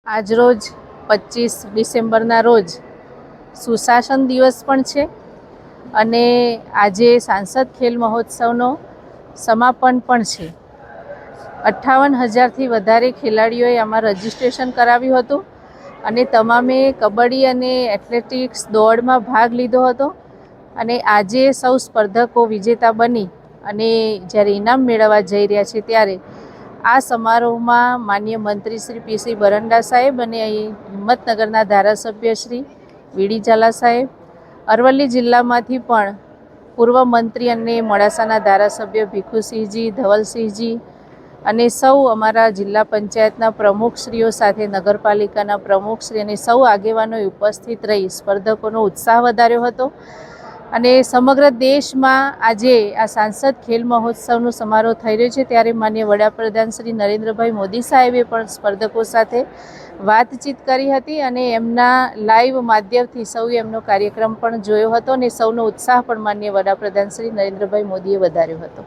આજરોજ 25 ડિસેમ્બરના રોજ સુશાસન દિવસ પણ છે અને આજે સાંસદ ખેલ મહોત્સવનો સમાપન પણ છે. 58,000થી વધારે ખેલાડીઓએ આમાં રજીસ્ટ્રેશન કરાવ્યું હતું અને તમામે કબડ્ડી અને એથ્લેટિક્સ દોડમાં ભાગ લીધો હતો અને આજે સૌ સ્પર્ધકો વિજેતા બની અને જ્યારે ઇનામ મેળવવા જઈ રહ્યા છે ત્યારે આ સમારોહમાં માનનીય મંત્રી શ્રી પી.સી. બરંડા સાહેબ અને હિંમતનગરના ધારાસભ્ય શ્રી વીડી ઝાલા સાહેબ, અરવલ્લી જિલ્લામાંથી પણ પૂર્વ મંત્રી અને મોડાસાના ધારાસભ્ય ભીખુસિંહજી, ધવલસિંહજી અને સૌ અમારા જિલ્લા પંચાયતના પ્રમુખશ્રીઓ સાથે નગરપાલિકાના પ્રમુખશ્રી અને સૌ આગેવાનોએ ઉપસ્થિત રહી સ્પર્ધકોનો ઉત્સાહ વધાર્યો હતો અને સમગ્ર દેશમાં આજે આ સાંસદ ખેલ મહોત્સવનો સમારોહ થઈ રહ્યો છે ત્યારે માનનીય વડાપ્રધાન શ્રી નરેન્દ્રભાઈ મોદી સાહેબે પણ સ્પર્ધકો સાથે વાતચીત કરી હતી અને એમના લાઈવ માધ્યમથી સૌએ એમનો કાર્યક્રમ પણ જોયો હતો અને સૌનો ઉત્સાહ પણ માનનીય વડાપ્રધાન શ્રી નરેન્દ્રભાઈ મોદીએ વધાર્યો હતો.